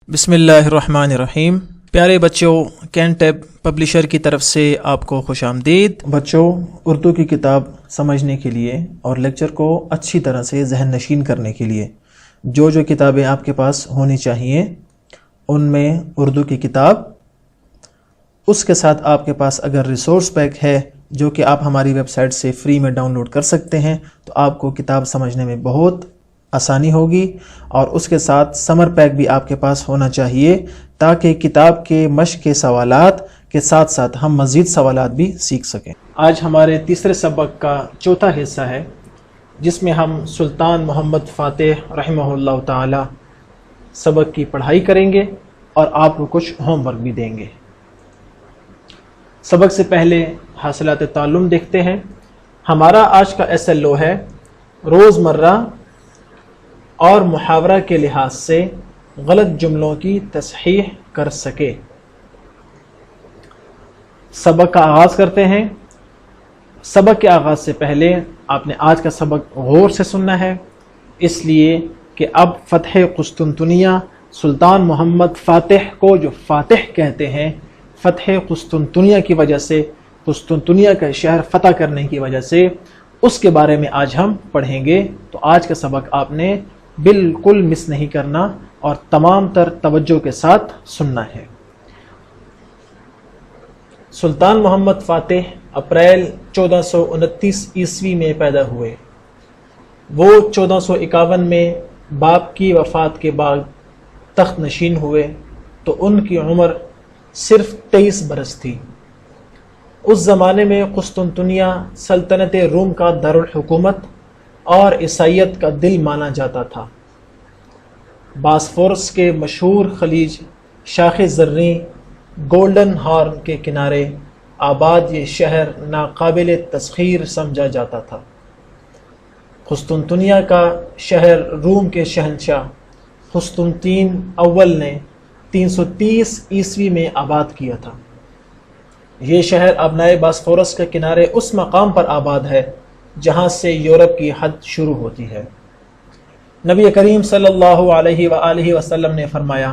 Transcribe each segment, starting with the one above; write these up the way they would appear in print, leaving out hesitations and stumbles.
بسم اللہ الرحمن الرحیم۔ پیارے بچوں، کینٹیب پبلشر کی طرف سے آپ کو خوش آمدید۔ بچوں، اردو کی کتاب سمجھنے کے لیے اور لیکچر کو اچھی طرح سے ذہن نشین کرنے کے لیے جو کتابیں آپ کے پاس ہونی چاہیے ان میں اردو کی کتاب، اس کے ساتھ آپ کے پاس اگر ریسورس پیک ہے جو کہ آپ ہماری ویب سائٹ سے فری میں ڈاؤن لوڈ کر سکتے ہیں تو آپ کو کتاب سمجھنے میں بہت آسانی ہوگی، اور اس کے ساتھ سمر پیک بھی آپ کے پاس ہونا چاہیے تاکہ کتاب کے مشق کے سوالات کے ساتھ ساتھ ہم مزید سوالات بھی سیکھ سکیں۔ آج ہمارے تیسرے سبق کا چوتھا حصہ ہے جس میں ہم سلطان محمد فاتح رحمہ اللہ تعالی سبق کی پڑھائی کریں گے اور آپ کو کچھ ہوم ورک بھی دیں گے۔ سبق سے پہلے حاصلات تعلم دیکھتے ہیں۔ ہمارا آج کا SLO ہے روزمرہ اور محاورہ کے لحاظ سے غلط جملوں کی تصحیح کر سکے۔ سبق کا آغاز کرتے ہیں۔ سبق کے آغاز سے پہلے آپ نے آج کا سبق غور سے سننا ہے، اس لیے کہ اب فتح قسطنطنیہ، سلطان محمد فاتح کو جو فاتح کہتے ہیں، فتح قسطنطنیہ کی وجہ سے، قسطنطنیہ کا شہر فتح کرنے کی وجہ سے، اس کے بارے میں آج ہم پڑھیں گے۔ تو آج کا سبق آپ نے بالکل مس نہیں کرنا اور تمام تر توجہ کے ساتھ سننا ہے۔ سلطان محمد فاتح اپریل 1429 عیسوی میں پیدا ہوئے۔ وہ 1451 میں باپ کی وفات کے بعد تخت نشین ہوئے تو ان کی عمر صرف 23 برس تھی۔ اس زمانے میں قسطنطنیہ سلطنت روم کا دارالحکومت اور عیسائیت کا دل مانا جاتا تھا۔ باسفورس کے مشہور خلیج شاخ زریں گولڈن ہارن کے کنارے آباد یہ شہر ناقابل تسخیر سمجھا جاتا تھا۔ قسطنطنیہ کا شہر روم کے شہنشاہ قسطنطین اول نے 330 عیسوی میں آباد کیا تھا۔ یہ شہر ابنائے باسفورس کے کنارے اس مقام پر آباد ہے جہاں سے یورپ کی حد شروع ہوتی ہے۔ نبی کریم صلی اللہ علیہ وآلہ وسلم نے فرمایا،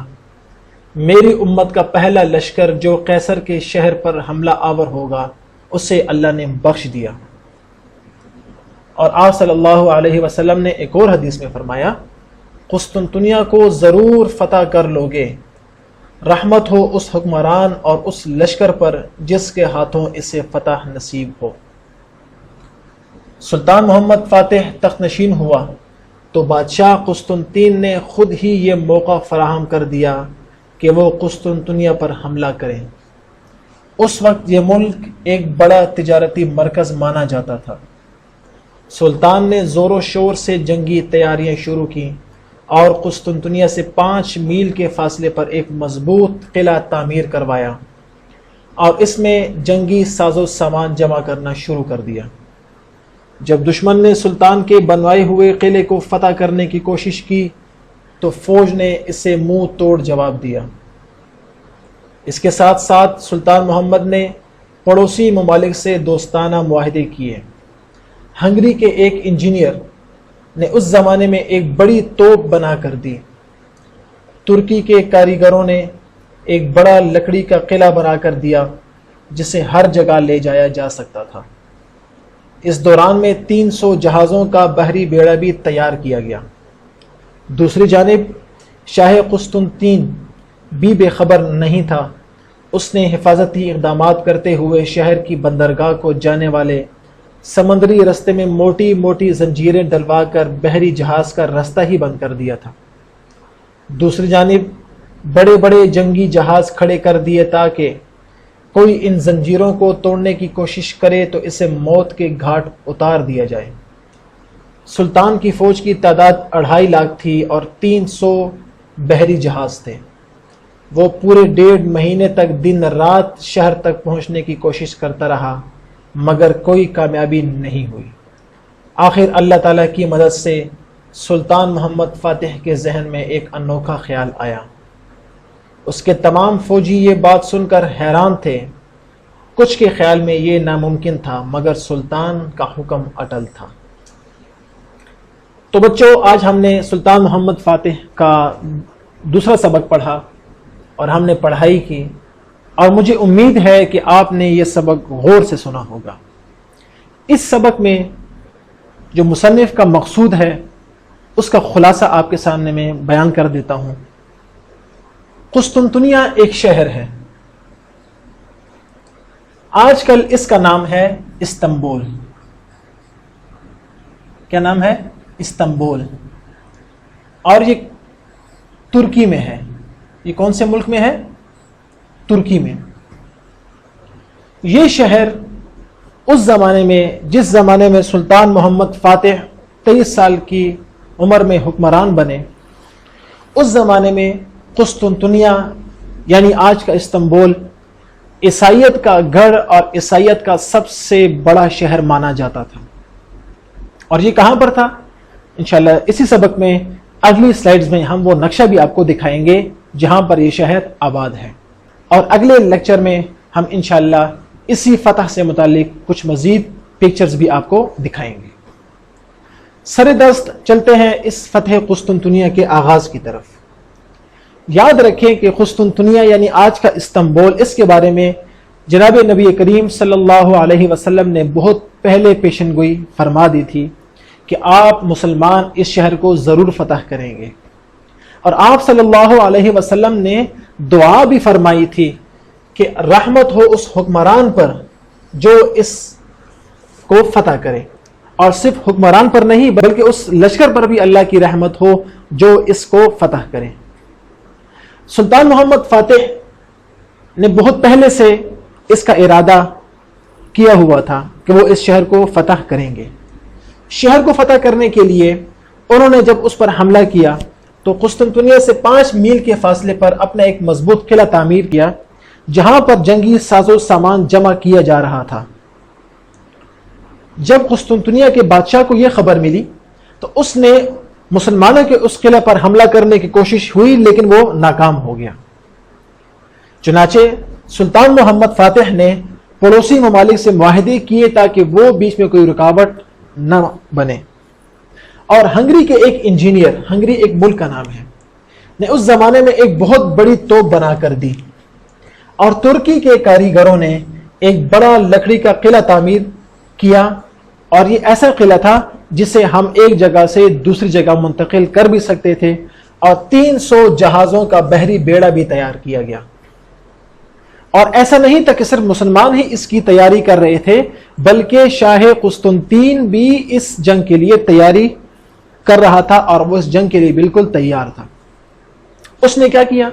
میری امت کا پہلا لشکر جو قیصر کے شہر پر حملہ آور ہوگا اسے اللہ نے بخش دیا۔ اور آپ صلی اللہ علیہ وسلم نے ایک اور حدیث میں فرمایا، قسطنطنیہ کو ضرور فتح کر لوگے، رحمت ہو اس حکمران اور اس لشکر پر جس کے ہاتھوں اسے فتح نصیب ہو۔ سلطان محمد فاتح تخت نشین ہوا تو بادشاہ قسطنطین نے خود ہی یہ موقع فراہم کر دیا کہ وہ قسطنطنیہ پر حملہ کریں۔ اس وقت یہ ملک ایک بڑا تجارتی مرکز مانا جاتا تھا۔ سلطان نے زور و شور سے جنگی تیاریاں شروع کی اور قسطنطنیہ سے 5 میل کے فاصلے پر ایک مضبوط قلعہ تعمیر کروایا اور اس میں جنگی ساز و سامان جمع کرنا شروع کر دیا۔ جب دشمن نے سلطان کے بنوائے ہوئے قلعے کو فتح کرنے کی کوشش کی تو فوج نے اسے منہ توڑ جواب دیا۔ اس کے ساتھ ساتھ سلطان محمد نے پڑوسی ممالک سے دوستانہ معاہدے کیے۔ ہنگری کے ایک انجینئر نے اس زمانے میں ایک بڑی توپ بنا کر دی۔ ترکی کے کاریگروں نے ایک بڑا لکڑی کا قلعہ بنا کر دیا جسے ہر جگہ لے جایا جا سکتا تھا۔ اس دوران میں 300 جہازوں کا بحری بیڑا بھی تیار کیا گیا۔ دوسری جانب شاہ قسطنطین بھی بے خبر نہیں تھا۔ اس نے حفاظتی اقدامات کرتے ہوئے شہر کی بندرگاہ کو جانے والے سمندری رستے میں موٹی موٹی زنجیریں ڈلوا کر بحری جہاز کا راستہ ہی بند کر دیا تھا۔ دوسری جانب بڑے بڑے جنگی جہاز کھڑے کر دیے تاکہ کوئی ان زنجیروں کو توڑنے کی کوشش کرے تو اسے موت کے گھاٹ اتار دیا جائے۔ سلطان کی فوج کی تعداد 2.5 لاکھ تھی اور 300 بحری جہاز تھے۔ وہ پورے 1.5 مہینے تک دن رات شہر تک پہنچنے کی کوشش کرتا رہا مگر کوئی کامیابی نہیں ہوئی۔ آخر اللہ تعالیٰ کی مدد سے سلطان محمد فاتح کے ذہن میں ایک انوکھا خیال آیا۔ اس کے تمام فوجی یہ بات سن کر حیران تھے۔ کچھ کے خیال میں یہ ناممکن تھا مگر سلطان کا حکم اٹل تھا۔ تو بچوں، آج ہم نے سلطان محمد فاتح کا دوسرا سبق پڑھا اور ہم نے پڑھائی کی، اور مجھے امید ہے کہ آپ نے یہ سبق غور سے سنا ہوگا۔ اس سبق میں جو مصنف کا مقصود ہے اس کا خلاصہ آپ کے سامنے میں بیان کر دیتا ہوں۔ قسطنطنیہ ایک شہر ہے، آج کل اس کا نام ہے استنبول۔ کیا نام ہے؟ استنبول۔ اور یہ ترکی میں ہے۔ یہ کون سے ملک میں ہے؟ ترکی میں۔ یہ شہر اس زمانے میں، جس زمانے میں سلطان محمد فاتح 23 سال کی عمر میں حکمران بنے، اس زمانے میں قسطنطنیہ یعنی آج کا استنبول عیسائیت کا گڑھ اور عیسائیت کا سب سے بڑا شہر مانا جاتا تھا۔ اور یہ کہاں پر تھا؟ انشاءاللہ اسی سبق میں اگلی سلائیڈز میں ہم وہ نقشہ بھی آپ کو دکھائیں گے جہاں پر یہ شہر آباد ہے، اور اگلے لیکچر میں ہم انشاءاللہ اسی فتح سے متعلق کچھ مزید پکچرز بھی آپ کو دکھائیں گے۔ سر دست چلتے ہیں اس فتح قسطنطنیہ کے آغاز کی طرف۔ یاد رکھیں کہ قسطنطنیہ یعنی آج کا استنبول، اس کے بارے میں جناب نبی کریم صلی اللہ علیہ وسلم نے بہت پہلے پیشن گوئی فرما دی تھی کہ آپ مسلمان اس شہر کو ضرور فتح کریں گے، اور آپ صلی اللہ علیہ وسلم نے دعا بھی فرمائی تھی کہ رحمت ہو اس حکمران پر جو اس کو فتح کرے، اور صرف حکمران پر نہیں بلکہ اس لشکر پر بھی اللہ کی رحمت ہو جو اس کو فتح کرے۔ سلطان محمد فاتح نے بہت پہلے سے اس کا ارادہ کیا ہوا تھا کہ وہ اس شہر کو فتح کریں گے۔ شہر کو فتح کرنے کے لیے انہوں نے جب اس پر حملہ کیا تو قسطنطنیہ سے 5 میل کے فاصلے پر اپنا ایک مضبوط قلعہ تعمیر کیا جہاں پر جنگی ساز و سامان جمع کیا جا رہا تھا۔ جب قسطنطنیہ کے بادشاہ کو یہ خبر ملی تو اس نے مسلمانوں کے اس قلعہ پر حملہ کرنے کی کوشش ہوئی لیکن وہ ناکام ہو گیا۔ چنانچہ سلطان محمد فاتح نے پڑوسی ممالک سے معاہدے کیے تاکہ وہ بیچ میں کوئی رکاوٹ نہ بنے، اور ہنگری کے ایک انجینئر، ہنگری ایک ملک کا نام ہے، نے اس زمانے میں ایک بہت بڑی توپ بنا کر دی، اور ترکی کے کاریگروں نے ایک بڑا لکڑی کا قلعہ تعمیر کیا، اور یہ ایسا قلعہ تھا جسے ہم ایک جگہ سے دوسری جگہ منتقل کر بھی سکتے تھے، اور 300 جہازوں کا بحری بیڑا بھی تیار کیا گیا۔ اور ایسا نہیں تھا کہ صرف مسلمان ہی اس کی تیاری کر رہے تھے، بلکہ شاہ قسطنطین بھی اس جنگ کے لیے تیاری کر رہا تھا، اور وہ اس جنگ کے لیے بالکل تیار تھا۔ اس نے کیا کیا؟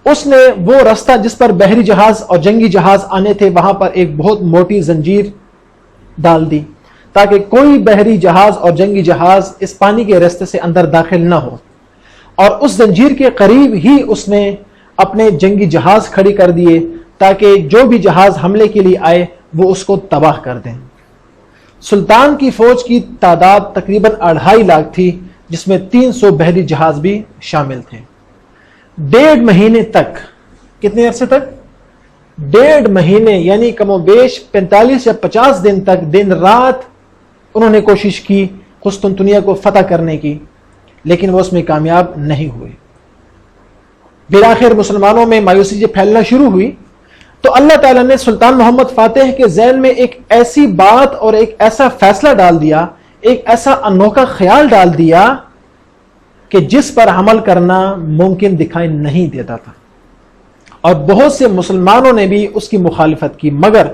اس نے وہ راستہ جس پر بحری جہاز اور جنگی جہاز آنے تھے وہاں پر ایک بہت موٹی زنجیر ڈال دی تاکہ کوئی بحری جہاز اور جنگی جہاز اس پانی کے راستے سے اندر داخل نہ ہو، اور اس زنجیر کے قریب ہی اس نے اپنے جنگی جہاز کھڑی کر دیے تاکہ جو بھی جہاز حملے کے لیے آئے وہ اس کو تباہ کر دیں۔ سلطان کی فوج کی تعداد تقریباً 2.5 لاکھ تھی، جس میں 300 بحری جہاز بھی شامل تھے۔ 1.5 مہینے تک، کتنے عرصے تک؟ 1.5 مہینے یعنی کم و بیش 45 یا 50 دن تک دن رات انہوں نے کوشش کی قسطنطنیہ کو فتح کرنے کی، لیکن وہ اس میں کامیاب نہیں ہوئے۔ بالآخر مسلمانوں میں مایوسی جب پھیلنا شروع ہوئی تو اللہ تعالیٰ نے سلطان محمد فاتح کے ذہن میں ایک ایسی بات اور ایک ایسا فیصلہ ڈال دیا، ایک ایسا انوکھا خیال ڈال دیا کہ جس پر عمل کرنا ممکن دکھائی نہیں دیتا تھا، اور بہت سے مسلمانوں نے بھی اس کی مخالفت کی، مگر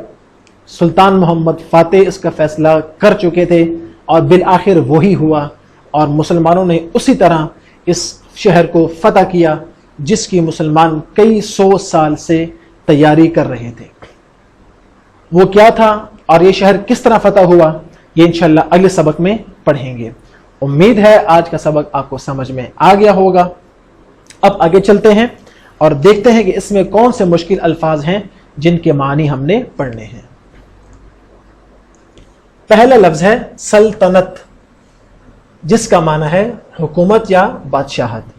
سلطان محمد فاتح اس کا فیصلہ کر چکے تھے، اور بالآخر وہی ہوا، اور مسلمانوں نے اسی طرح اس شہر کو فتح کیا جس کی مسلمان کئی 100 سال سے تیاری کر رہے تھے۔ وہ کیا تھا اور یہ شہر کس طرح فتح ہوا، یہ انشاءاللہ اگلے سبق میں پڑھیں گے۔ امید ہے آج کا سبق آپ کو سمجھ میں آ گیا ہوگا۔ اب آگے چلتے ہیں اور دیکھتے ہیں کہ اس میں کون سے مشکل الفاظ ہیں جن کے معنی ہم نے پڑھنے ہیں۔ پہلا لفظ ہے سلطنت، جس کا معنی ہے حکومت یا بادشاہت۔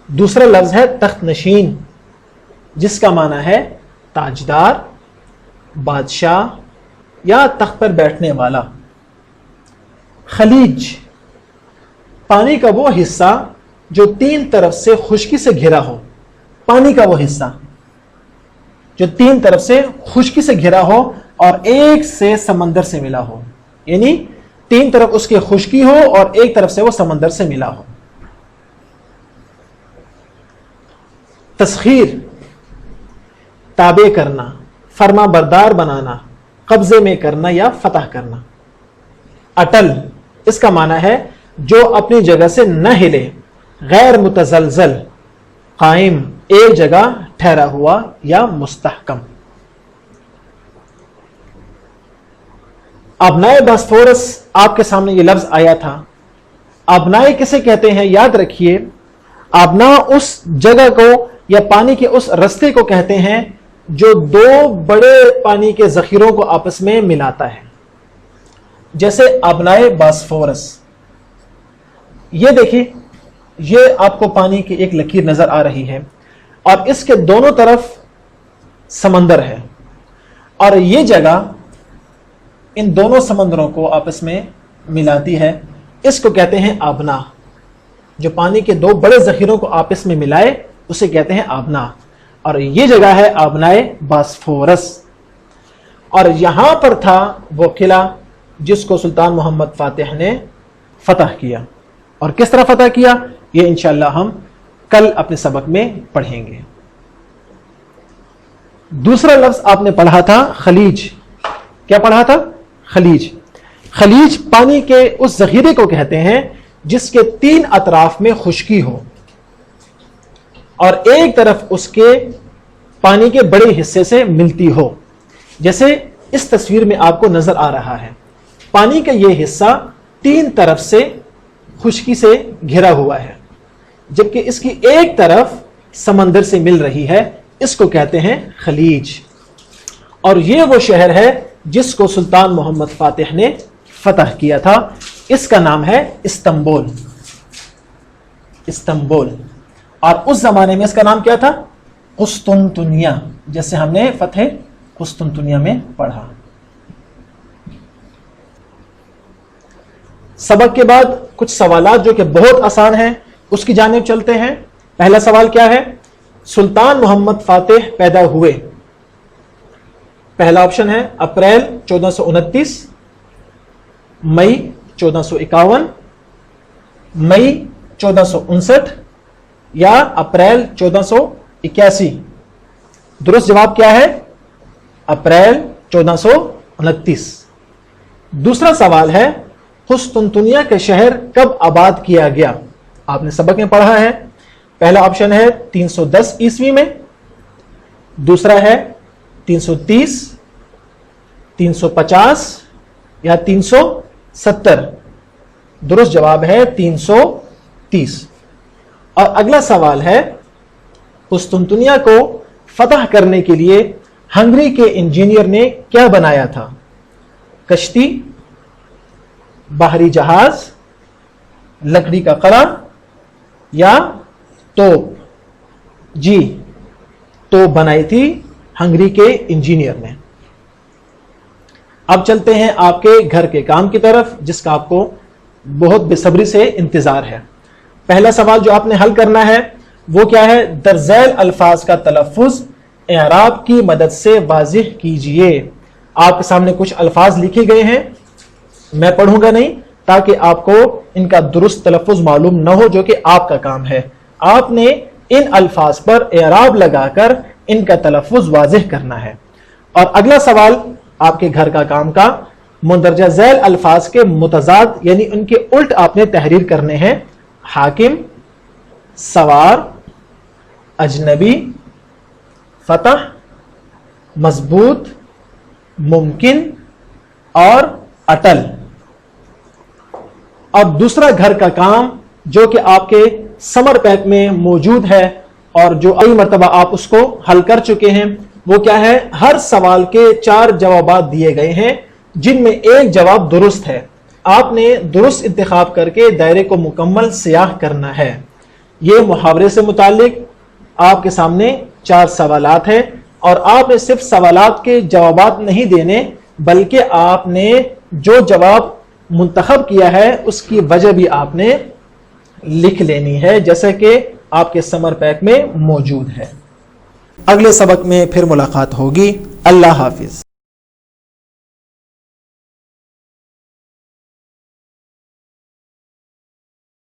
دوسرا لفظ ہے تخت نشین، جس کا معنی ہے تاجدار، بادشاہ یا تخت پر بیٹھنے والا۔ خلیج، پانی کا وہ حصہ جو تین طرف سے خشکی سے گھرا ہو، پانی کا وہ حصہ جو تین طرف سے خشکی سے گھرا ہو اور ایک سے سمندر سے ملا ہو، یعنی تین طرف اس کی خشکی ہو اور ایک طرف سے وہ سمندر سے ملا ہو۔ تسخیر، تابع کرنا، فرما بردار بنانا، قبضے میں کرنا یا فتح کرنا۔ اٹل، اس کا معنی ہے جو اپنی جگہ سے نہ ہلے، غیر متزلزل، قائم، ایک جگہ ٹھہرا ہوا یا مستحکم۔ ابنائے باسفورس، آپ کے سامنے یہ لفظ آیا تھا۔ ابنائے کسے کہتے ہیں؟ یاد رکھیے، ابنا اس جگہ کو یا پانی کے اس رستے کو کہتے ہیں جو دو بڑے پانی کے ذخیروں کو آپس میں ملاتا ہے، جیسے ابنائے باسفورس۔ یہ دیکھیے، یہ آپ کو پانی کی ایک لکیر نظر آ رہی ہے اور اس کے دونوں طرف سمندر ہے، اور یہ جگہ ان دونوں سمندروں کو آپس میں ملاتی ہے، اس کو کہتے ہیں آبنا۔ جو پانی کے دو بڑے ذخیروں کو آپس میں ملائے اسے کہتے ہیں آبنا، اور یہ جگہ ہے آبنائے باسفورس۔ اور یہاں پر تھا وہ قلعہ جس کو سلطان محمد فاتح نے فتح کیا، اور کس طرح فتح کیا یہ انشاءاللہ ہم کل اپنے سبق میں پڑھیں گے۔ دوسرا لفظ آپ نے پڑھا تھا خلیج۔ کیا پڑھا تھا؟ خلیج۔ خلیج پانی کے اس ذخیرے کو کہتے ہیں جس کے تین اطراف میں خشکی ہو اور ایک طرف اس کے پانی کے بڑے حصے سے ملتی ہو، جیسے اس تصویر میں آپ کو نظر آ رہا ہے۔ پانی کا یہ حصہ تین طرف سے خشکی سے گھرا ہوا ہے، جبکہ اس کی ایک طرف سمندر سے مل رہی ہے، اس کو کہتے ہیں خلیج۔ اور یہ وہ شہر ہے جس کو سلطان محمد فاتح نے فتح کیا تھا، اس کا نام ہے استنبول۔ استنبول، اور اس زمانے میں اس کا نام کیا تھا؟ قسطنطنیہ، جیسے ہم نے فتح قسطنطنیہ میں پڑھا۔ سبق کے بعد کچھ سوالات جو کہ بہت آسان ہیں اس کی جانب چلتے ہیں۔ پہلا سوال کیا ہے؟ سلطان محمد فاتح پیدا ہوئے، پہلا آپشن ہے اپریل 1429، مئی 1451، مئی 1459 یا اپریل 1481۔ درست جواب کیا ہے؟ اپریل 1429۔ دوسرا سوال ہے قسطنطنیہ کے شہر کب آباد کیا گیا؟ آپ نے سبق میں پڑھا ہے، پہلا آپشن ہے 310 عیسوی میں، دوسرا ہے 330، 350 یا 370۔ درست جواب ہے 330۔ اور اگلا سوال ہے قسطنطنیہ کو فتح کرنے کے لیے ہنگری کے انجینئر نے کیا بنایا تھا؟ کشتی، باہری جہاز، لکڑی کا قلعہ یا توپ؟ جی، توپ بنائی تھی ہنگری کے انجینئر نے۔ اب چلتے ہیں آپ کے گھر کے کام کی طرف، جس کا آپ کو بہت بے صبری سے انتظار ہے۔ پہلا سوال جو آپ نے حل کرنا ہے وہ کیا ہے؟ درذیل الفاظ کا تلفظ اعراب کی مدد سے واضح کیجئے۔ آپ کے سامنے کچھ الفاظ لکھے گئے ہیں، میں پڑھوں گا نہیں تاکہ آپ کو ان کا درست تلفظ معلوم نہ ہو، جو کہ آپ کا کام ہے۔ آپ نے ان الفاظ پر اعراب لگا کر ان کا تلفظ واضح کرنا ہے۔ اور اگلا سوال آپ کے گھر کا کام کا مندرجہ ذیل الفاظ کے متضاد یعنی ان کے الٹ آپ نے تحریر کرنے ہیں۔ حاکم، سوار، اجنبی، فتح، مضبوط، ممکن اور اٹل۔ اب دوسرا گھر کا کام جو کہ آپ کے سمر پیک میں موجود ہے اور جو کئی مرتبہ آپ اس کو حل کر چکے ہیں، وہ کیا ہے؟ ہر سوال کے 4 جوابات دیے گئے ہیں جن میں ایک جواب درست ہے۔ آپ نے درست انتخاب کر کے دائرے کو مکمل سیاہ کرنا ہے۔ یہ محاورے سے متعلق آپ کے سامنے 4 سوالات ہیں، اور آپ نے صرف سوالات کے جوابات نہیں دینے بلکہ آپ نے جو جواب منتخب کیا ہے اس کی وجہ بھی آپ نے لکھ لینی ہے جیسا کہ آپ کے سمر پیک میں موجود ہے۔ اگلے سبق میں پھر ملاقات ہوگی۔ اللہ حافظ۔